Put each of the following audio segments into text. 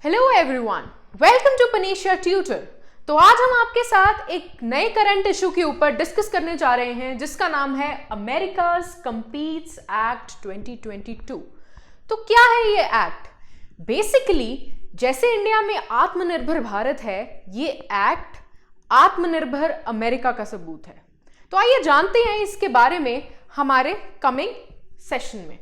Hello everyone, welcome to Panacea Tutor. तो आज हम आपके साथ एक नए करंट इशू के ऊपर डिस्कस करने जा रहे हैं जिसका नाम है अमेरिकाज कंपीट्स एक्ट 2022। तो क्या है ये एक्ट? बेसिकली जैसे इंडिया में आत्मनिर्भर भारत है, ये एक्ट आत्मनिर्भर अमेरिका का सबूत है। तो आइए जानते हैं इसके बारे में हमारे कमिंग सेशन में।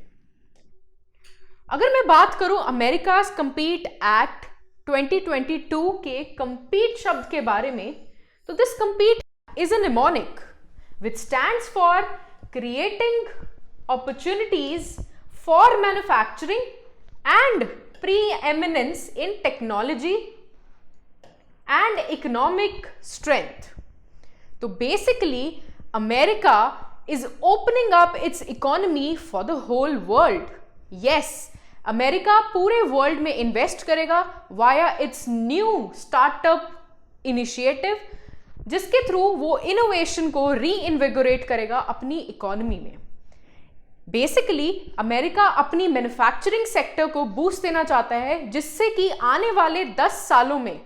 अगर मैं बात करूं अमेरिकाज कंपीट एक्ट 2022 के कंपीट शब्द के बारे में, तो this compete is a mnemonic which stands for creating opportunities for manufacturing and preeminence in technology and economic strength. तो basically America is opening up its economy for the whole world. Yes, America पूरे world में invest करेगा via it's new startup initiative, जिसके through वो innovation को रीइन्विगोरेट करेगा अपनी economy में। बेसिकली अमेरिका अपनी मैन्युफैक्चरिंग सेक्टर को बूस्ट देना चाहता है, जिससे कि आने वाले 10 सालों में,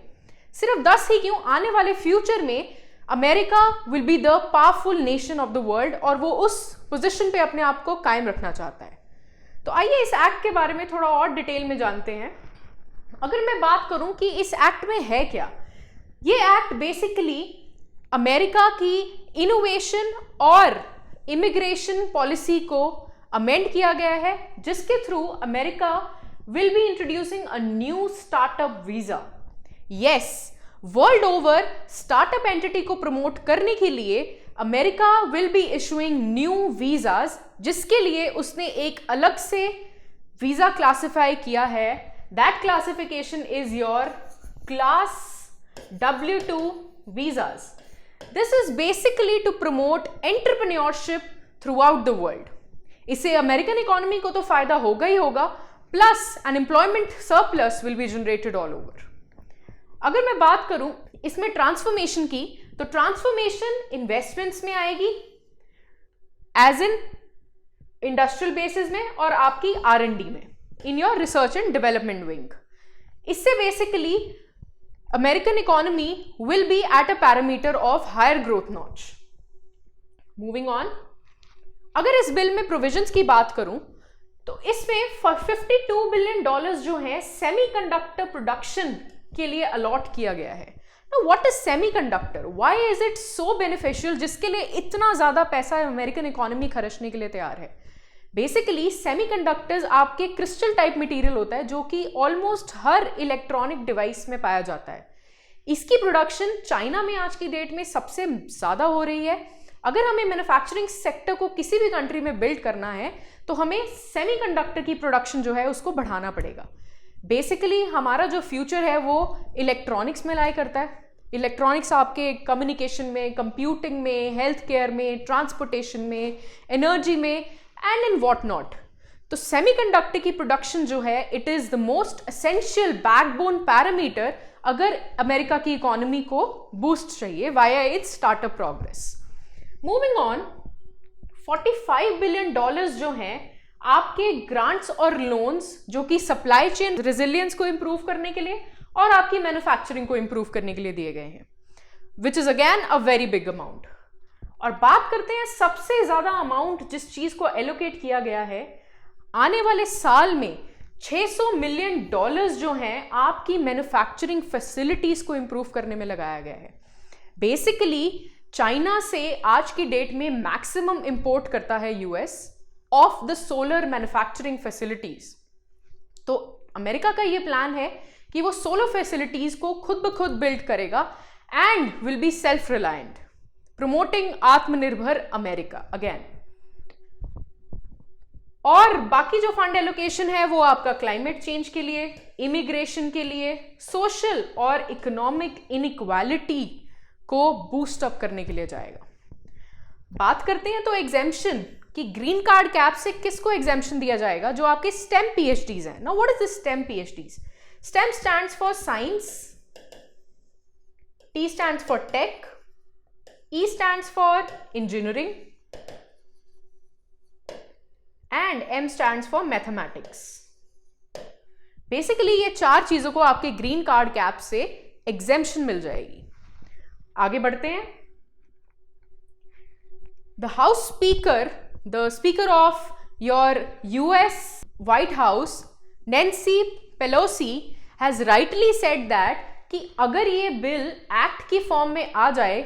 सिर्फ 10 ही क्यों, आने वाले फ्यूचर में America will be the powerful nation of the world और वो उस पोजिशन पे अपने आप को कायम रखना चाहता है। तो आइए इस एक्ट के बारे में थोड़ा और डिटेल में जानते हैं। अगर मैं बात करूं कि इस एक्ट में है क्या, ये एक्ट बेसिकली अमेरिका की इनोवेशन और इमिग्रेशन पॉलिसी को अमेंड किया गया है, जिसके through America will be introducing a new startup visa. Yes, world over startup entity को प्रमोट करने के लिए America will be issuing new visas, जिसके लिए उसने एक अलग से वीजा क्लासिफाई किया है। That classification is your class W2 visas. This is basically to promote entrepreneurship throughout the world. इससे अमेरिकन इकोनॉमी को तो फायदा होगा ही होगा, plus unemployment surplus will be generated all over. अगर मैं बात करूं इसमें ट्रांसफॉर्मेशन की, तो ट्रांसफॉर्मेशन इन्वेस्टमेंट्स में आएगी, एज इन इंडस्ट्रियल बेसिस में और आपकी R&D में, in your research and development wing. इससे basically American economy will be at a parameter of higher growth notch. Moving on, अगर इस बिल में प्रोविजंस की बात करूं, तो इसमें $52 बिलियन जो है सेमीकंडक्टर प्रोडक्शन के लिए अलॉट किया गया है। Now, what is semiconductor? Why is it so beneficial? जिसके लिए इतना ज्यादा पैसा अमेरिकन इकोनॉमी खर्चने के लिए तैयार है। बेसिकली सेमीकंडक्टर्स आपके क्रिस्टल टाइप मटेरियल होता है, जो कि ऑलमोस्ट हर इलेक्ट्रॉनिक डिवाइस में पाया जाता है। इसकी प्रोडक्शन चाइना में आज की डेट में सबसे ज्यादा हो रही है। अगर हमें मैन्युफैक्चरिंग सेक्टर को किसी भी कंट्री में बिल्ड करना है, तो हमें सेमीकंडक्टर की प्रोडक्शन जो है उसको बढ़ाना पड़ेगा। बेसिकली हमारा जो फ्यूचर है वो इलेक्ट्रॉनिक्स में लाई करता है। इलेक्ट्रॉनिक्स आपके कम्युनिकेशन में, कंप्यूटिंग में, हेल्थ केयर में, ट्रांसपोर्टेशन में, एनर्जी में एंड इन व्हाट नॉट। तो सेमीकंडक्टर की प्रोडक्शन जो है, it is the most essential backbone parameter अगर अमेरिका की इकोनॉमी को बूस्ट चाहिए via it's startup progress. Moving on, $45 billion जो हैं आपके ग्रांट्स और लोन्स, जो कि सप्लाई चेन रेजिलियंस को इंप्रूव करने के लिए और आपकी मैन्युफैक्चरिंग को इंप्रूव करने के लिए दिए गए हैं, which is again a very big amount. और बात करते हैं सबसे ज्यादा अमाउंट जिस चीज को एलोकेट किया गया है, आने वाले साल में $600 मिलियन जो हैं आपकी मैन्युफैक्चरिंग फैसिलिटीज को इंप्रूव करने में लगाया गया है। बेसिकली चाइना से आज की डेट में मैक्सिमम इंपोर्ट करता है US of the solar manufacturing facilities. तो अमेरिका का ये प्लान है कि वो सोलर फैसिलिटीज को खुद ब खुद बिल्ड करेगा and will be self reliant, promoting आत्मनिर्भर अमेरिका अगेन। और बाकी जो फंड एलोकेशन है वो आपका क्लाइमेट चेंज के लिए, इमिग्रेशन के लिए, सोशल और इकोनॉमिक इनइक्वालिटी को बूस्ट अप करने के लिए जाएगा। बात करते हैं तो एग्जेम्पशन कि ग्रीन कार्ड कैप से किसको एग्जेम्पशन दिया जाएगा, जो आपके स्टेम PhDs हैं। Now what is the stem PhDs? STEM stands for science, T stands for tech, E stands for engineering, and M stands for mathematics. Basically ये 4 चीजों को आपके ग्रीन कार्ड कैप से एग्जेम्पशन मिल जाएगी। आगे बढ़ते हैं। The speaker of your US white house Nancy Pelosi has rightly said that कि अगर ये बिल एक्ट की फॉर्म में आ जाए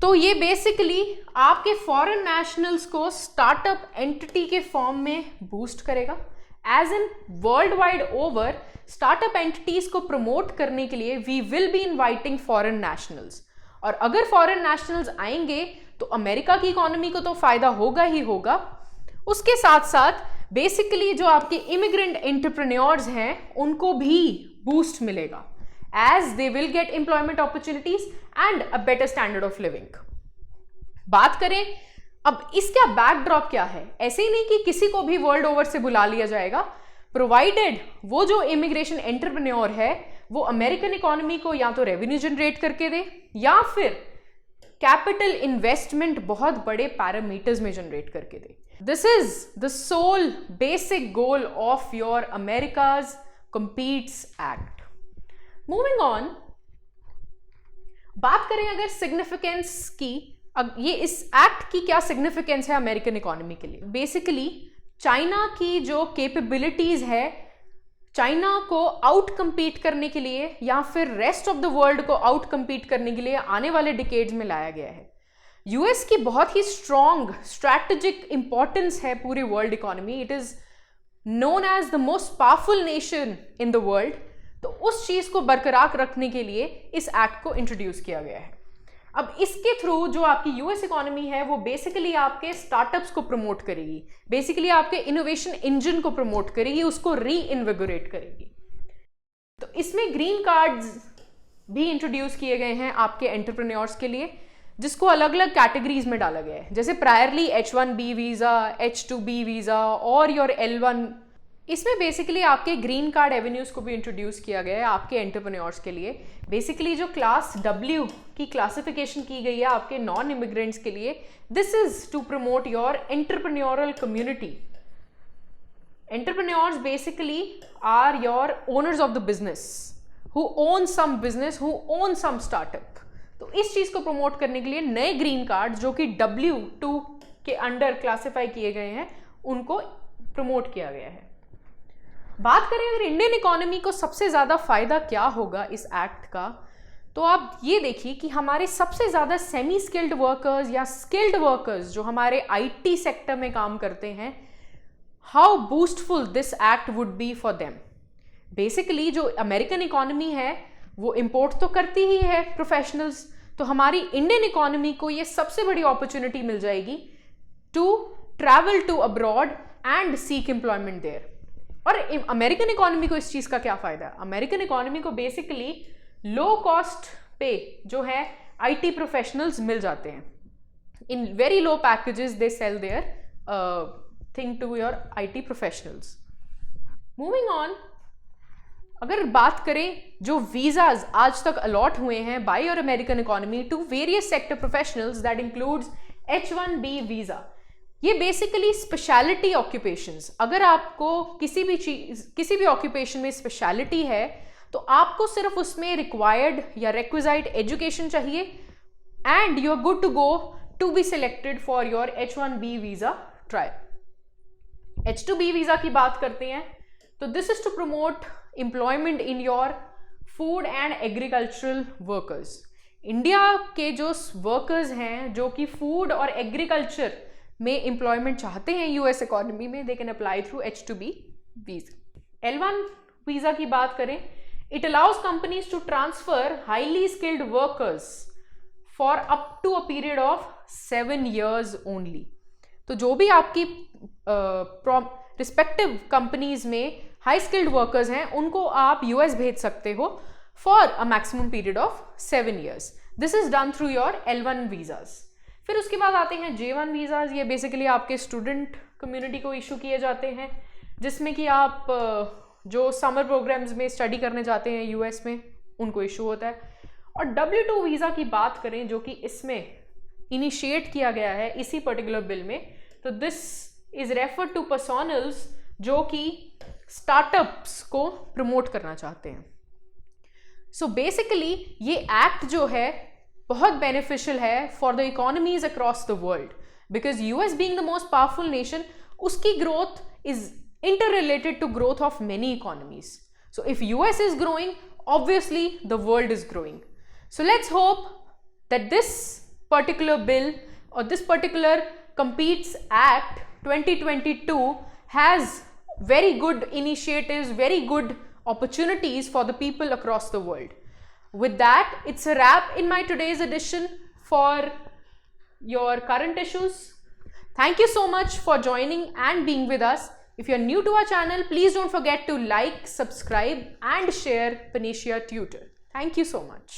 तो ये बेसिकली आपके फॉरेन नेशनल्स को स्टार्टअप एंटिटी के फॉर्म में बूस्ट करेगा। As in worldwide over startup entities को प्रमोट करने के लिए we will be inviting foreign nationals, और अगर फॉरेन नेशनल्स आएंगे तो अमेरिका की इकोनॉमी को तो फायदा होगा ही होगा, उसके साथ साथ बेसिकली जो आपके इमिग्रेंट एंटरप्रेन्योर्स हैं उनको भी बूस्ट मिलेगा, as they will get employment opportunities and a better standard of living। बात करें अब इसका बैकड्रॉप क्या है। ऐसे ही नहीं कि किसी को भी वर्ल्ड ओवर से बुला लिया जाएगा, प्रोवाइडेड वो जो इमिग्रेशन एंटरप्रेन्योर है वो अमेरिकन इकोनॉमी को या तो रेवेन्यू जनरेट करके दे या फिर कैपिटल इन्वेस्टमेंट बहुत बड़े पैरामीटर्स में जनरेट करके दे। This is the sole basic goal of your America's competes act. Moving on, बात करें अगर सिग्निफिकेंस की, अब ये इस एक्ट की क्या सिग्निफिकेंस है अमेरिकन इकोनॉमी के लिए। बेसिकली चाइना की जो कैपेबिलिटीज है, चाइना को आउट कम्पीट करने के लिए या फिर रेस्ट ऑफ द वर्ल्ड को आउट कम्पीट करने के लिए आने वाले डिकेड्स में लाया गया है। यूएस की बहुत ही स्ट्रॉन्ग स्ट्रैटेजिक इंपॉर्टेंस है पूरी world economy. It is known as the most powerful nation in the world. तो उस चीज को बरकरार रखने के लिए इस एक्ट को इंट्रोड्यूस किया गया है। अब इसके थ्रू जो आपकी यूएस इकोनॉमी है वो बेसिकली आपके स्टार्टअप्स को प्रमोट करेगी, बेसिकली आपके इनोवेशन इंजन को प्रमोट करेगी, उसको री इन्विगोरेट करेगी। तो इसमें ग्रीन कार्ड्स भी इंट्रोड्यूस किए गए हैं आपके एंटरप्रेन्योर्स के लिए, जिसको अलग अलग कैटेगरीज में डाला गया है, जैसे priorly H1B visa, H2B visa और योर L1। इसमें बेसिकली आपके ग्रीन कार्ड एवेन्यूज को भी इंट्रोड्यूस किया गया है आपके एंटरप्रेन्योर्स के लिए। बेसिकली जो क्लास W की क्लासिफिकेशन की गई है आपके नॉन इमिग्रेंट्स के लिए, this is to promote your entrepreneurial community. Entrepreneurs basically are your owners of the business who own some business, who own some startup. तो इस चीज को प्रमोट करने के लिए नए ग्रीन कार्ड जो कि W2 के अंडर क्लासिफाई किए गए हैं उनको प्रमोट किया गया है। बात करें अगर इंडियन इकोनॉमी को सबसे ज्यादा फायदा क्या होगा इस एक्ट का, तो आप ये देखिए कि हमारे सबसे ज्यादा सेमी स्किल्ड वर्कर्स या स्किल्ड वर्कर्स जो हमारे आईटी सेक्टर में काम करते हैं, how boostful this act would be for them. Basically जो अमेरिकन इकोनॉमी है वो इंपोर्ट तो करती ही है प्रोफेशनल्स, तो हमारी इंडियन इकोनॉमी को ये सबसे बड़ी अपॉर्चुनिटी मिल जाएगी to travel to abroad and seek employment there. और अमेरिकन इकोनॉमी को इस चीज का क्या फायदा है? अमेरिकन इकोनॉमी को बेसिकली लो कॉस्ट पे जो है आईटी प्रोफेशनल्स मिल जाते हैं। In very low packages they sell their thing to your IT professionals. Moving on, अगर बात करें जो वीजाज आज तक अलॉट हुए हैं by your American economy to various sector professionals, that includes H1B visa. ये बेसिकली स्पेशलिटी ऑक्यूपेशंस, अगर आपको किसी भी ऑक्यूपेशन में स्पेशलिटी है तो आपको सिर्फ उसमें रिक्वायर्ड या रिक्विजाइट एजुकेशन चाहिए and you are good to go to be selected for your H1B visa trial. H2B visa की बात करते हैं तो this is to promote employment in your food and agricultural workers. India के जो workers हैं जो कि फूड और एग्रीकल्चर में एम्प्लॉयमेंट चाहते हैं यूएस इकोनॉमी में, they can apply through H2B visa. L1 visa की बात करें, it allows companies to transfer highly skilled workers for up to a period of 7 years only. तो जो भी आपकी रिस्पेक्टिव कंपनीज में हाई स्किल्ड वर्कर्स हैं उनको आप यूएस भेज सकते हो for a maximum period of 7 years। This is done through your L1 visas. फिर उसके बाद आते हैं J1 वीजाज। ये बेसिकली आपके स्टूडेंट कम्युनिटी को इशू किए जाते हैं, जिसमें कि आप जो समर प्रोग्राम्स में स्टडी करने जाते हैं यूएस में उनको इशू होता है। और W2 वीज़ा की बात करें जो कि इसमें इनिशिएट किया गया है इसी पर्टिकुलर बिल में, तो this is refer to personals जो कि स्टार्टअप्स को प्रमोट करना चाहते हैं। सो बेसिकली ये एक्ट जो है बहुत बेनिफिशियल है for the economies across the world, because US being the most powerful nation, उसकी growth is interrelated to growth of many economies. So if US is growing, obviously the world is growing. So let's hope that this particular bill or this particular Competes Act 2022 has very good initiatives, very good opportunities for the people across the world. With that, it's a wrap in my today's edition for your current issues. Thank you so much for joining and being with us. If you are new to our channel, please don't forget to like, subscribe and share Panacea Tutor. Thank you so much.